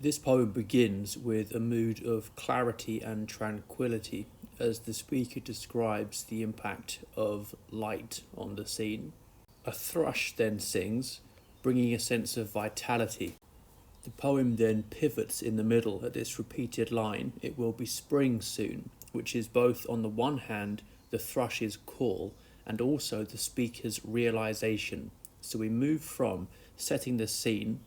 This poem begins with a mood of clarity and tranquility as the speaker describes the impact of light on the scene. A thrush then sings, bringing a sense of vitality. The poem then pivots in the middle at this repeated line, "It will be spring soon," which is both on the one hand the thrush's call and also the speaker's realization. So we move from setting the scene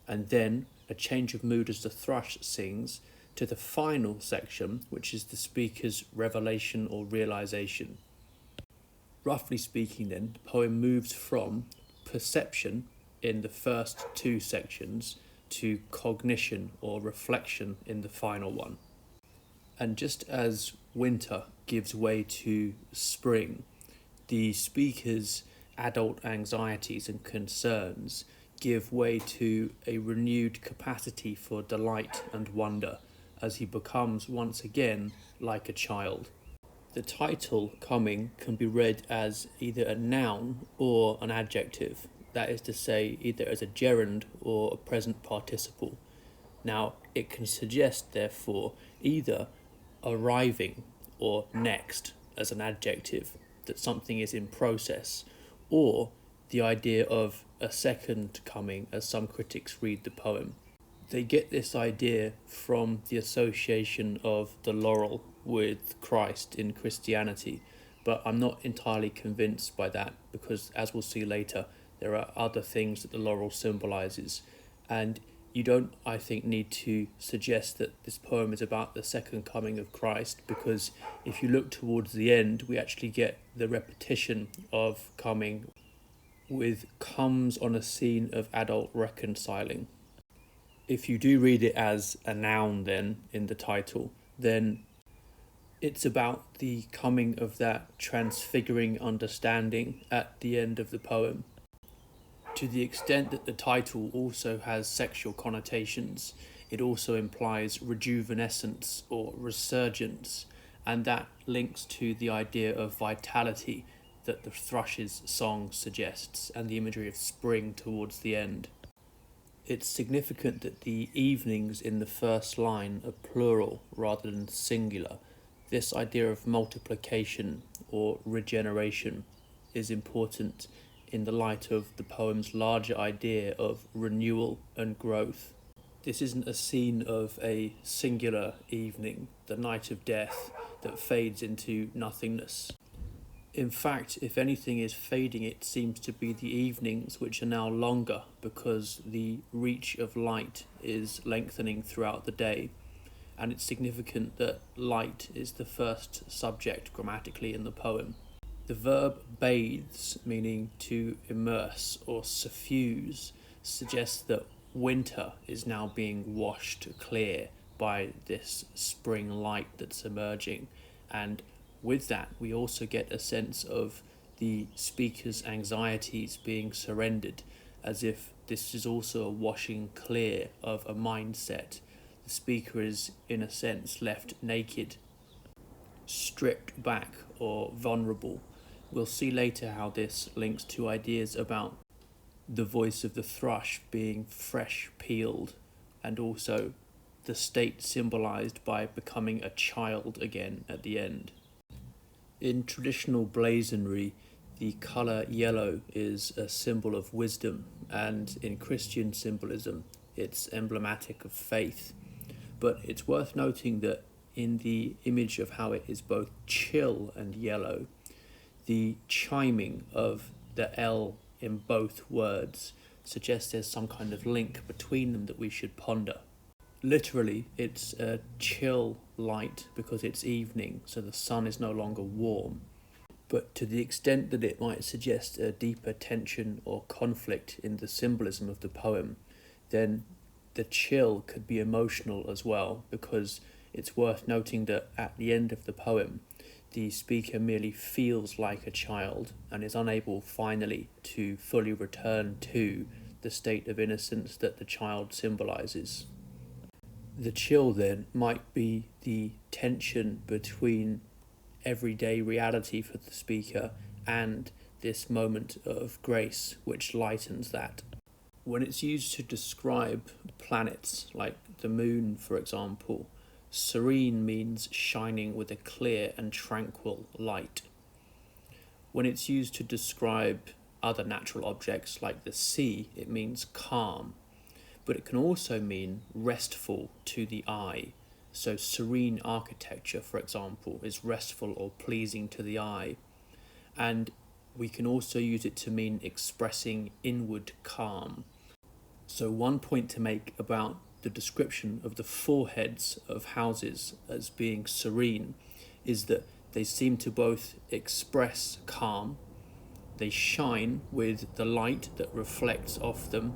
and then a change of mood as the thrush sings to the final section, which is the speaker's revelation or realization. Roughly speaking then, the poem moves from perception in the first two sections to cognition or reflection in the final one. And just as winter gives way to spring, the speaker's adult anxieties and concerns give way to a renewed capacity for delight and wonder as he becomes once again like a child. The title "coming" can be read as either a noun or an adjective, that is to say, either as a gerund or a present participle. Now, it can suggest, therefore, either arriving or next as an adjective, that something is in process, or the idea of a second coming, as some critics read the poem. They get this idea from the association of the laurel with Christ in Christianity, but I'm not entirely convinced by that because, as we'll see later, there are other things that the laurel symbolizes, and you don't, I think, need to suggest that this poem is about the second coming of Christ, because if you look towards the end, we actually get the repetition of coming with "comes on a scene of adult reconciling." If you do read it as a noun then in the title, then it's about the coming of that transfiguring understanding at the end of the poem. To the extent that the title also has sexual connotations, it also implies rejuvenescence or resurgence, and that links to the idea of vitality that the thrush's song suggests and the imagery of spring towards the end. It's significant that the evenings in the first line are plural rather than singular. This idea of multiplication or regeneration is important in the light of the poem's larger idea of renewal and growth. This isn't a scene of a singular evening, the night of death, that fades into nothingness. In fact, if anything is fading, it seems to be the evenings, which are now longer because the reach of light is lengthening throughout the day. And it's significant that light is the first subject grammatically in the poem. The verb bathes, meaning to immerse or suffuse, suggests that winter is now being washed clear by this spring light that's emerging, and with that, we also get a sense of the speaker's anxieties being surrendered, as if this is also a washing clear of a mindset. The speaker is, in a sense, left naked, stripped back, or vulnerable. We'll see later how this links to ideas about the voice of the thrush being fresh peeled, and also the state symbolized by becoming a child again at the end. In traditional blazonry, the colour yellow is a symbol of wisdom, and in Christian symbolism, it's emblematic of faith. But it's worth noting that in the image of how it is both chill and yellow, the chiming of the L in both words suggests there's some kind of link between them that we should ponder. Literally, it's a chill light because it's evening, so the sun is no longer warm. But to the extent that it might suggest a deeper tension or conflict in the symbolism of the poem, then the chill could be emotional as well, because it's worth noting that at the end of the poem, the speaker merely feels like a child and is unable finally to fully return to the state of innocence that the child symbolizes. The chill then might be the tension between everyday reality for the speaker and this moment of grace which lightens that. When it's used to describe planets, like the moon, for example, serene means shining with a clear and tranquil light. When it's used to describe other natural objects like the sea, it means calm, but it can also mean restful to the eye. So serene architecture, for example, is restful or pleasing to the eye. And we can also use it to mean expressing inward calm. So one point to make about the description of the foreheads of houses as being serene is that they seem to both express calm, they shine with the light that reflects off them,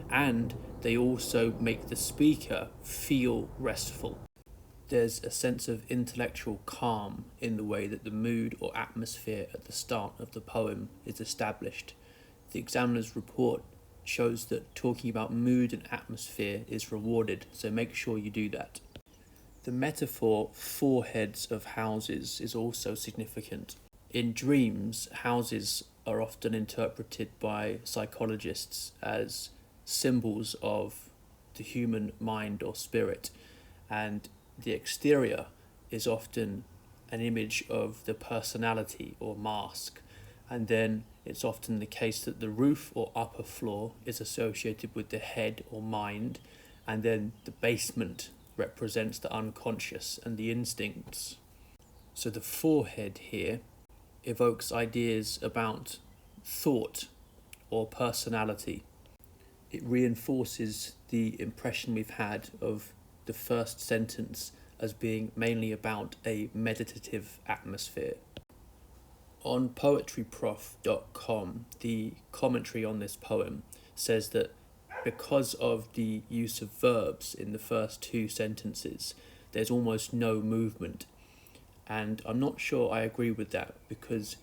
and they also make the speaker feel restful. There's a sense of intellectual calm in the way that the mood or atmosphere at the start of the poem is established. The examiner's report shows that talking about mood and atmosphere is rewarded, so make sure you do that. The metaphor foreheads of houses is also significant. In dreams, houses are often interpreted by psychologists as symbols of the human mind or spirit, and the exterior is often an image of the personality or mask, and then it's often the case that the roof or upper floor is associated with the head or mind, and then the basement represents the unconscious and the instincts. So the forehead here evokes ideas about thought or personality. It reinforces the impression we've had of the first sentence as being mainly about a meditative atmosphere. On poetryprof.com, the commentary on this poem says that because of the use of verbs in the first two sentences, there's almost no movement. And I'm not sure I agree with that, because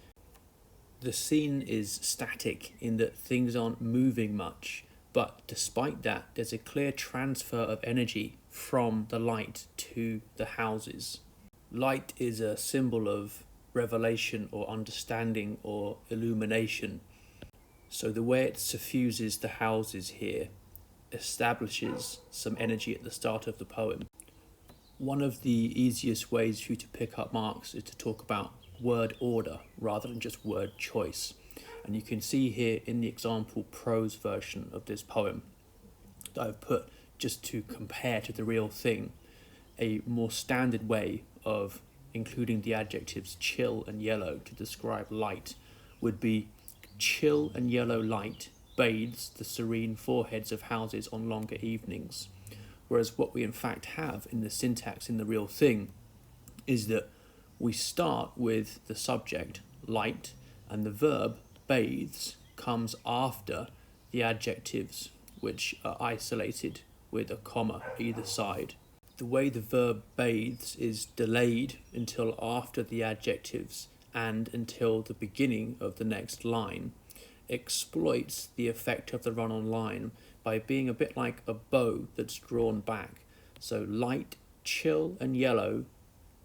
the scene is static in that things aren't moving much, but despite that, there's a clear transfer of energy from the light to the houses. Light is a symbol of revelation or understanding or illumination. So the way it suffuses the houses here establishes some energy at the start of the poem. One of the easiest ways for you to pick up marks is to talk about word order rather than just word choice. And you can see here in the example prose version of this poem that I've put, just to compare to the real thing, a more standard way of including the adjectives chill and yellow to describe light would be: chill and yellow light bathes the serene foreheads of houses on longer evenings. Whereas what we in fact have in the syntax in the real thing is that we start with the subject, light, and the verb, bathes, comes after the adjectives, which are isolated with a comma either side. The way the verb bathes is delayed until after the adjectives and until the beginning of the next line exploits the effect of the run-on line by being a bit like a bow that's drawn back. So light, chill and yellow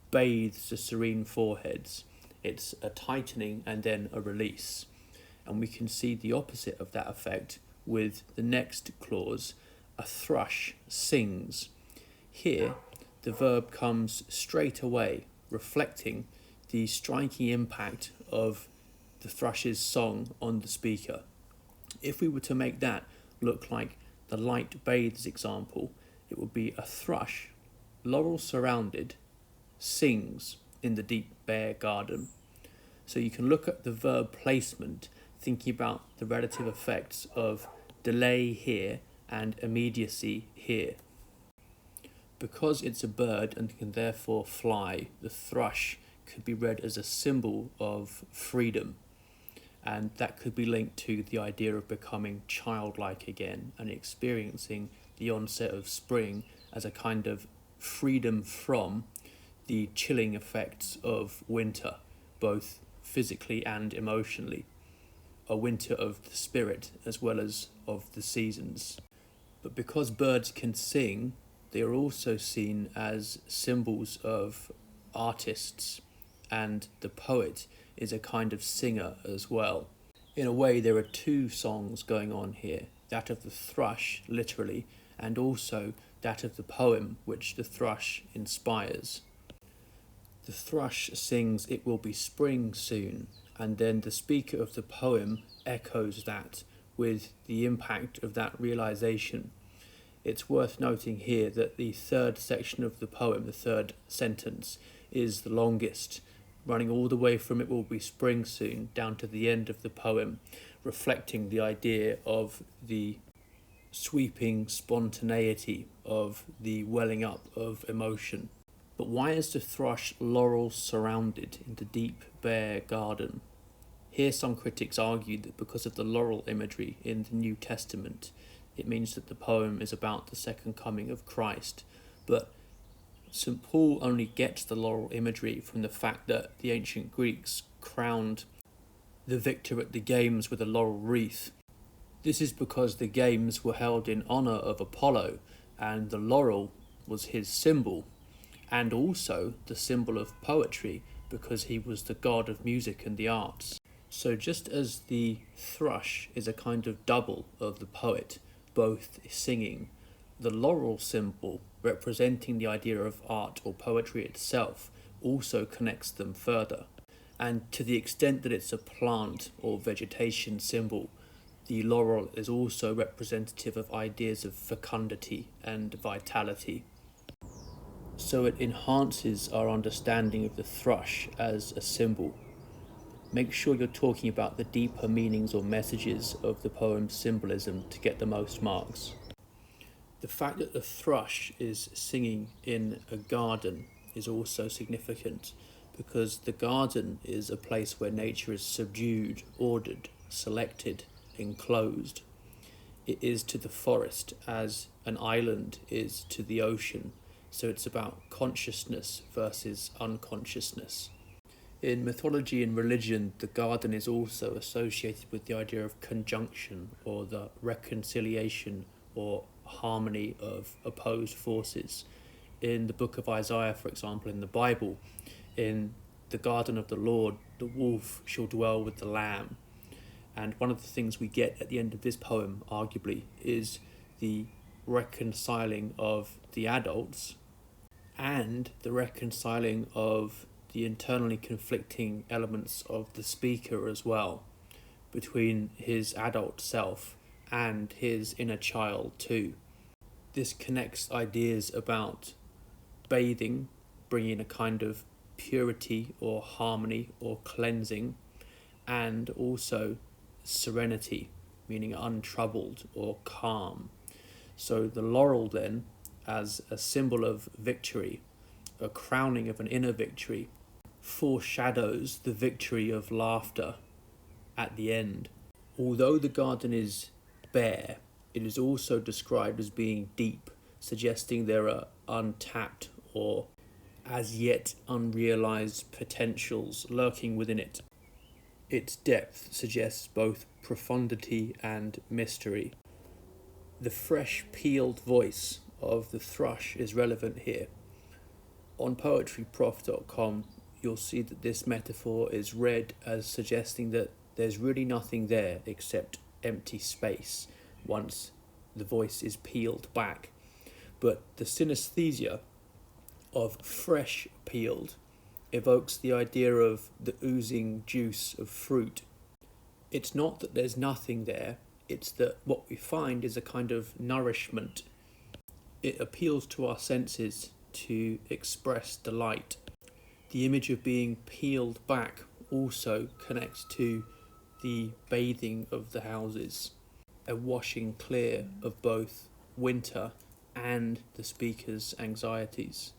bathes the serene foreheads. It's a tightening and then a release. And we can see the opposite of that effect with the next clause, a thrush sings. Here, the verb comes straight away, reflecting the striking impact of the thrush's song on the speaker. If we were to make that look like the light bathes example, it would be a thrush, laurel surrounded, sings in the deep bare garden. So you can look at the verb placement, thinking about the relative effects of delay here and immediacy here. Because it's a bird and can therefore fly, the thrush could be read as a symbol of freedom, and that could be linked to the idea of becoming childlike again and experiencing the onset of spring as a kind of freedom from the chilling effects of winter, both physically and emotionally, a winter of the spirit as well as of the seasons. But because birds can sing, they are also seen as symbols of artists, and the poet is a kind of singer as well. In a way, there are two songs going on here. that of the thrush, literally, and also that of the poem which the thrush inspires. The thrush sings "It will be spring soon," and then the speaker of the poem echoes that with the impact of that realization. It's worth noting here that the third section of the poem, the third sentence, is the longest, running all the way from "It will be spring soon" down to the end of the poem, reflecting the idea of the sweeping spontaneity of the welling up of emotion. But why is the thrush laurel surrounded in the deep, bare garden? Here some critics argue that because of the laurel imagery in the New Testament, it means that the poem is about the second coming of Christ. But St. Paul only gets the laurel imagery from the fact that the ancient Greeks crowned the victor at the games with a laurel wreath. This is because the games were held in honour of Apollo, and the laurel was his symbol, and also the symbol of poetry, because he was the god of music and the arts. So just as the thrush is a kind of double of the poet, both singing, the laurel symbol, representing the idea of art or poetry itself, also connects them further. And to the extent that it's a plant or vegetation symbol, the laurel is also representative of ideas of fecundity and vitality. So it enhances our understanding of the thrush as a symbol. Make sure you're talking about the deeper meanings or messages of the poem's symbolism to get the most marks. The fact that the thrush is singing in a garden is also significant, because the garden is a place where nature is subdued, ordered, selected, enclosed. It is to the forest as an island is to the ocean, so it's about consciousness versus unconsciousness. In mythology and religion, the garden is also associated with the idea of conjunction, or the reconciliation or harmony of opposed forces. In the book of Isaiah, for example, in the Bible, in the garden of the Lord, the wolf shall dwell with the lamb. And one of the things we get at the end of this poem, arguably, is the reconciling of the adults and the reconciling of the internally conflicting elements of the speaker as well, between his adult self and his inner child too. This connects ideas about bathing, bringing a kind of purity or harmony or cleansing, and also serenity, meaning untroubled or calm. So the laurel then, as a symbol of victory, a crowning of an inner victory, foreshadows the victory of laughter at the end. Although the garden is bare, it is also described as being deep, suggesting there are untapped or as yet unrealized potentials lurking within it. Its depth suggests both profundity and mystery. The fresh peeled voice of the thrush is relevant here. On poetryprof.com, you'll see that this metaphor is read as suggesting that there's really nothing there except empty space once the voice is peeled back. But the synesthesia of fresh peeled evokes the idea of the oozing juice of fruit. It's not that there's nothing there, it's that what we find is a kind of nourishment. It appeals to our senses to express delight. The image of being peeled back also connects to the bathing of the houses, a washing clear of both winter and the speaker's anxieties.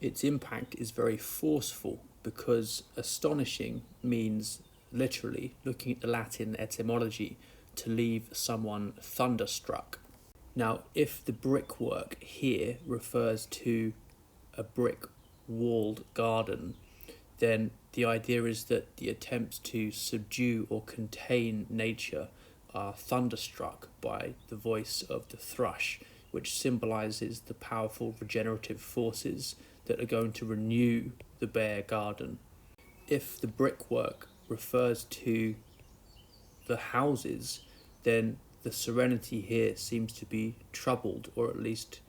Its impact is very forceful because astonishing means, literally, looking at the Latin etymology, to leave someone thunderstruck. Now, if the brickwork here refers to a brick-walled garden, then the idea is that the attempts to subdue or contain nature are thunderstruck by the voice of the thrush, which symbolises the powerful regenerative forces that are going to renew the bare garden. If the brickwork refers to the houses, then the the serenity here seems to be troubled, or at least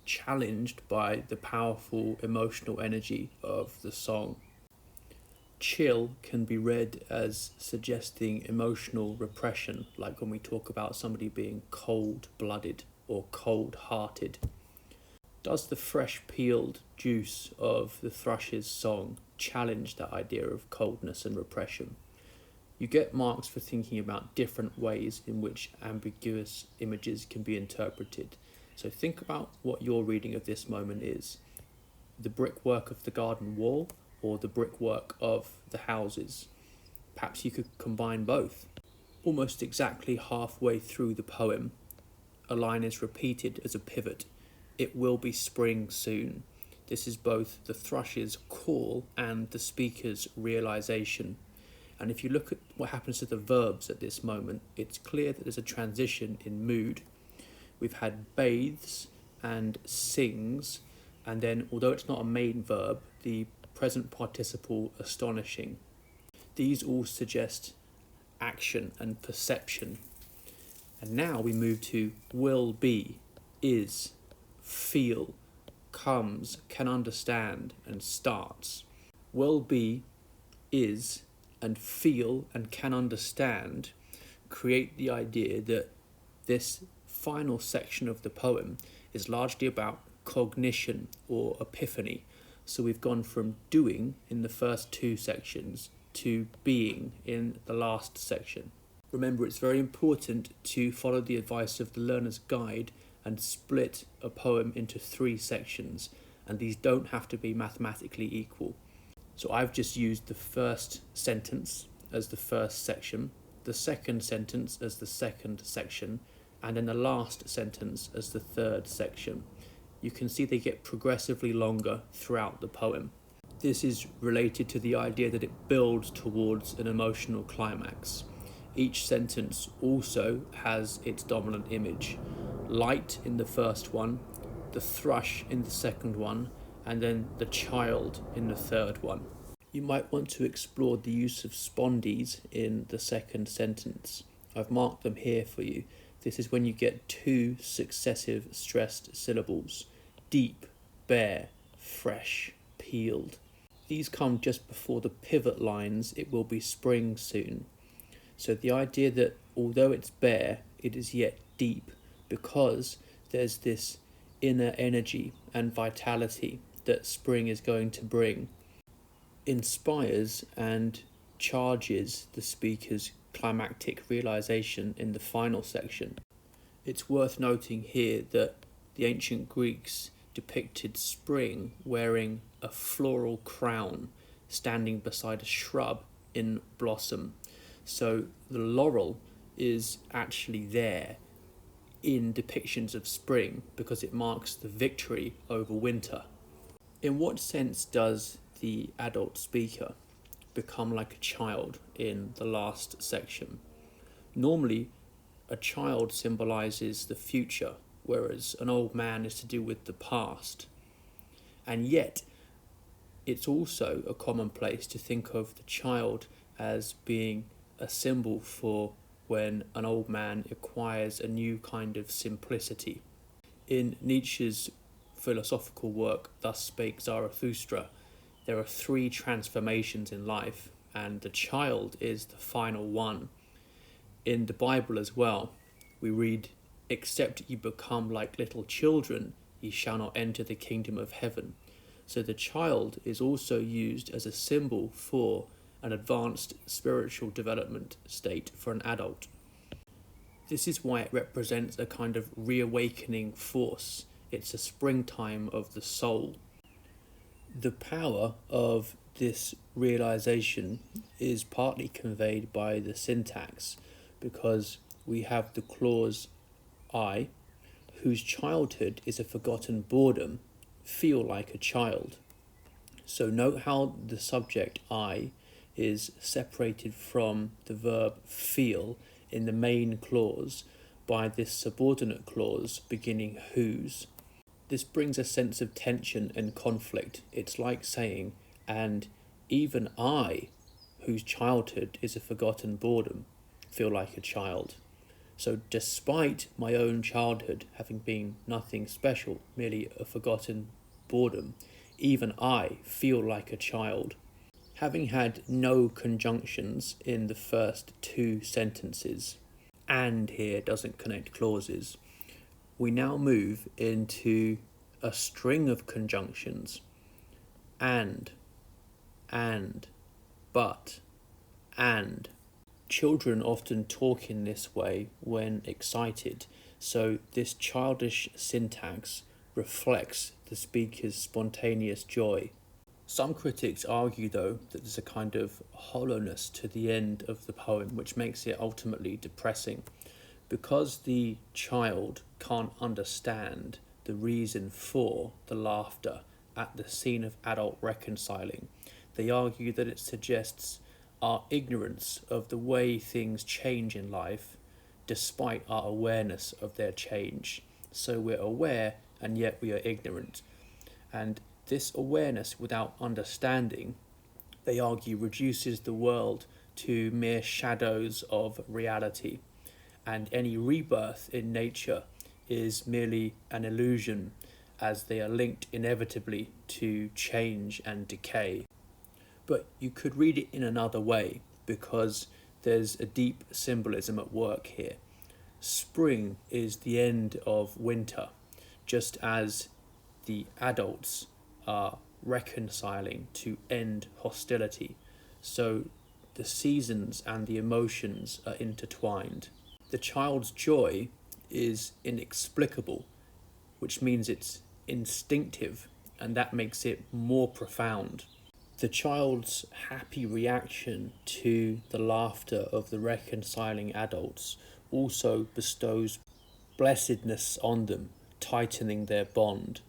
challenged, by the powerful emotional energy of the song. Chill can be read as suggesting emotional repression, like when we talk about somebody being cold-blooded or cold-hearted. Does the fresh peeled juice of the thrush's song challenge that idea of coldness and repression? You get marks for thinking about different ways in which ambiguous images can be interpreted. So think about what your reading of this moment is. The brickwork of the garden wall, or the brickwork of the houses. Perhaps you could combine both. Almost exactly halfway through the poem, a line is repeated as a pivot. It will be spring soon. This is both the thrush's call and the speaker's realization. And if you look at what happens to the verbs at this moment, it's clear that there's a transition in mood. We've had bathes and sings, and then, although it's not a main verb, the present participle astonishing. These all suggest action and perception. And now we move to will be, is, feel, comes, can understand, and starts. Will be, is, and feel and can understand create the idea that this final section of the poem is largely about cognition or epiphany. So we've gone from doing in the first two sections to being in the last section. Remember, it's very important to follow the advice of the learner's guide and split a poem into 3 sections, and these don't have to be mathematically equal. So I've just used the first sentence as the first section, the second sentence as the second section, and then the last sentence as the third section. You can see they get progressively longer throughout the poem. This is related to the idea that it builds towards an emotional climax. Each sentence also has its dominant image. Light in the first one, the thrush in the second one, and then the child in the third one. You might want to explore the use of spondees in the second sentence. I've marked them here for you. This is when you get 2 successive stressed syllables: deep, bare, fresh, peeled. These come just before the pivot lines, it will be spring soon. So the idea that although it's bare, it is yet deep, because there's this inner energy and vitality that spring is going to bring, inspires and charges the speaker's climactic realization in the final section. It's worth noting here that the ancient Greeks depicted spring wearing a floral crown, standing beside a shrub in blossom. So the laurel is actually there in depictions of spring because it marks the victory over winter. In what sense does the adult speaker become like a child in the last section? Normally, a child symbolizes the future, whereas an old man is to do with the past. And yet, it's also a commonplace to think of the child as being a symbol for when an old man acquires a new kind of simplicity. In Nietzsche's philosophical work, Thus Spake Zarathustra, there are 3 transformations in life, and the child is the final one. In the Bible as well, we read, "Except you become like little children, ye shall not enter the kingdom of heaven." So the child is also used as a symbol for an advanced spiritual development state for an adult. This is why it represents a kind of reawakening force. It's a springtime of the soul. The power of this realization is partly conveyed by the syntax, because we have the clause I, whose childhood is a forgotten boredom, feel like a child. So note how the subject I is separated from the verb feel in the main clause by this subordinate clause beginning whose. This brings a sense of tension and conflict. It's like saying, and even I, whose childhood is a forgotten boredom, feel like a child. So despite my own childhood having been nothing special, merely a forgotten boredom, even I feel like a child. Having had no conjunctions in the first two sentences, and here doesn't connect clauses, we now move into a string of conjunctions. And, but, and. Children often talk in this way when excited, so this childish syntax reflects the speaker's spontaneous joy. Some critics argue, though, that there's a kind of hollowness to the end of the poem, which makes it ultimately depressing. Because the child can't understand the reason for the laughter at the scene of adult reconciling, they argue that it suggests our ignorance of the way things change in life, despite our awareness of their change. So we're aware, and yet we are ignorant. And this awareness without understanding, they argue, reduces the world to mere shadows of reality. And any rebirth in nature is merely an illusion, as they are linked inevitably to change and decay. But you could read it in another way, because there's a deep symbolism at work here. Spring is the end of winter, just as the adults are reconciling to end hostility. So the seasons and the emotions are intertwined. The child's joy is inexplicable, which means it's instinctive, and that makes it more profound. The child's happy reaction to the laughter of the reconciling adults also bestows blessedness on them, tightening their bond.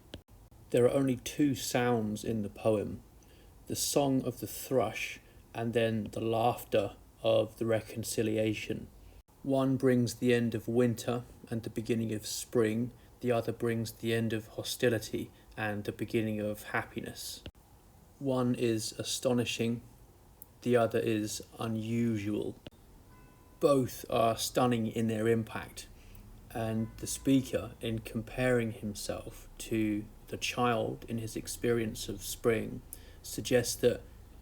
There are only two sounds in the poem, the song of the thrush and then the laughter of the reconciliation. One brings the end of winter and the beginning of spring, the other brings the end of hostility and the beginning of happiness. One is astonishing, the other is unusual. Both are stunning in their impact, and the speaker, in comparing himself to the child in his experience of spring, suggests that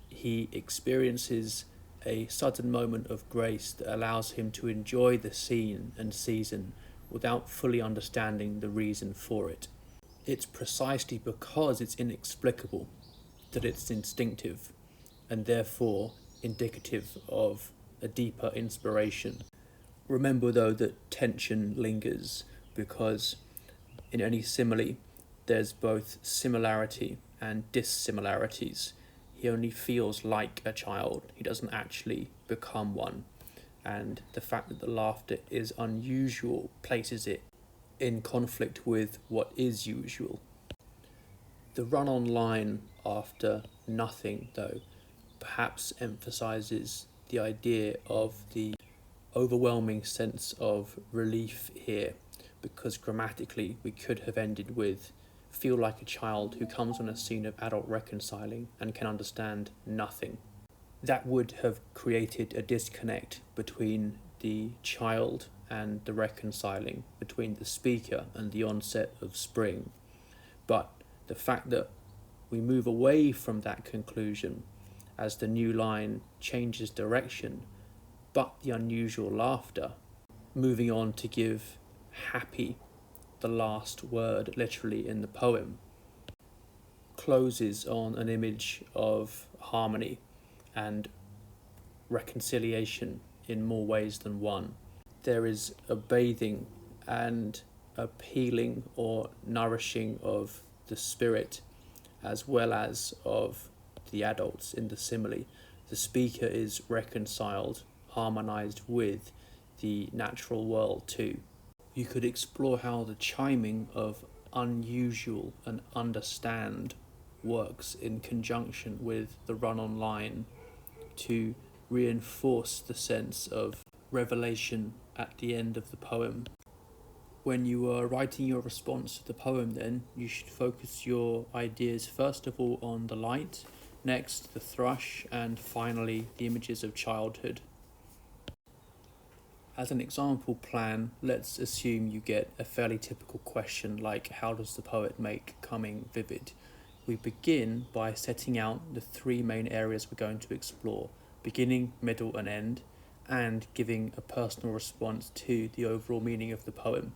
he experiences a sudden moment of grace that allows him to enjoy the scene and season without fully understanding the reason for it. It's precisely because it's inexplicable that it's instinctive, and therefore indicative of a deeper inspiration. Remember, though, that tension lingers, because in any simile there's both similarity and dissimilarities. He only feels like a child, he doesn't actually become one, and the fact that the laughter is unusual places it in conflict with what is usual. The run-on line after nothing, though, perhaps emphasises the idea of the overwhelming sense of relief here, because grammatically we could have ended with feel like a child who comes on a scene of adult reconciling and can understand nothing. That would have created a disconnect between the child and the reconciling, between the speaker and the onset of spring. But the fact that we move away from that conclusion as the new line changes direction, but the unusual laughter, moving on to give happy the last word literally in the poem, closes on an image of harmony and reconciliation in more ways than one. There is a bathing and a peeling or nourishing of the spirit as well as of the adults in the simile. The speaker is reconciled, harmonized with the natural world too. You could explore how the chiming of unusual and understand works in conjunction with the run-on line to reinforce the sense of revelation at the end of the poem. When you are writing your response to the poem, then, you should focus your ideas first of all on the light, next the thrush, and finally the images of childhood. As an example plan, let's assume you get a fairly typical question like, how does the poet make coming vivid? We begin by setting out the three main areas we're going to explore: beginning, middle, and end, and giving a personal response to the overall meaning of the poem.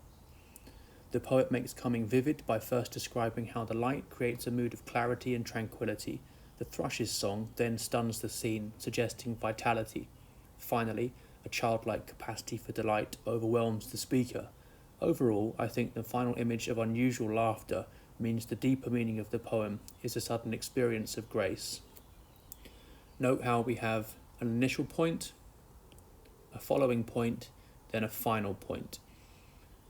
The poet makes coming vivid by first describing how the light creates a mood of clarity and tranquility. The thrush's song then stuns the scene, suggesting vitality. Finally, a childlike capacity for delight overwhelms the speaker. Overall, I think the final image of unusual laughter means the deeper meaning of the poem is a sudden experience of grace. Note how we have an initial point, a following point, then a final point.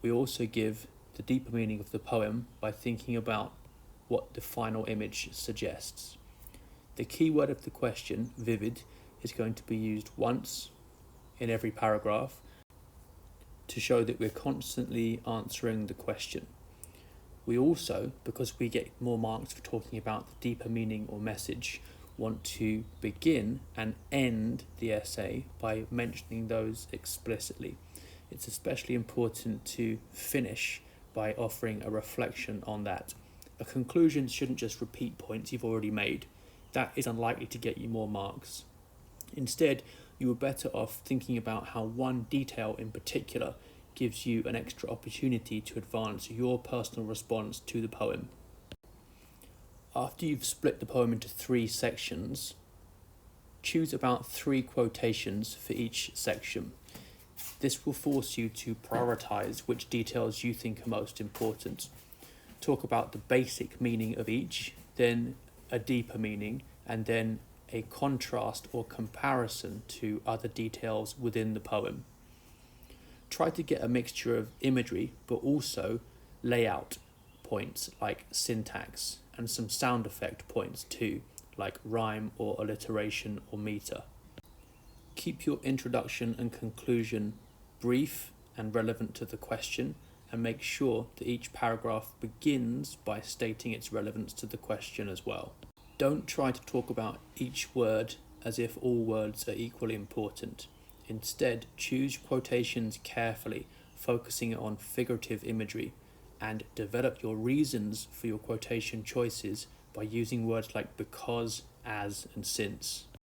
We also give the deeper meaning of the poem by thinking about what the final image suggests. The key word of the question, vivid, is going to be used once in every paragraph to show that we're constantly answering the question. We also, because we get more marks for talking about the deeper meaning or message, want to begin and end the essay by mentioning those explicitly. It's especially important to finish by offering a reflection on that. A conclusion shouldn't just repeat points you've already made. That is unlikely to get you more marks. Instead, you are better off thinking about how one detail in particular gives you an extra opportunity to advance your personal response to the poem. After you've split the poem into 3 sections, choose about 3 quotations for each section. This will force you to prioritize which details you think are most important. Talk about the basic meaning of each, then a deeper meaning, and then a contrast or comparison to other details within the poem. Try to get a mixture of imagery, but also layout points like syntax, and some sound effect points too, like rhyme or alliteration or meter. Keep your introduction and conclusion brief and relevant to the question, and make sure that each paragraph begins by stating its relevance to the question as well. Don't try to talk about each word as if all words are equally important. Instead, choose quotations carefully, focusing on figurative imagery, and develop your reasons for your quotation choices by using words like because, as, and since.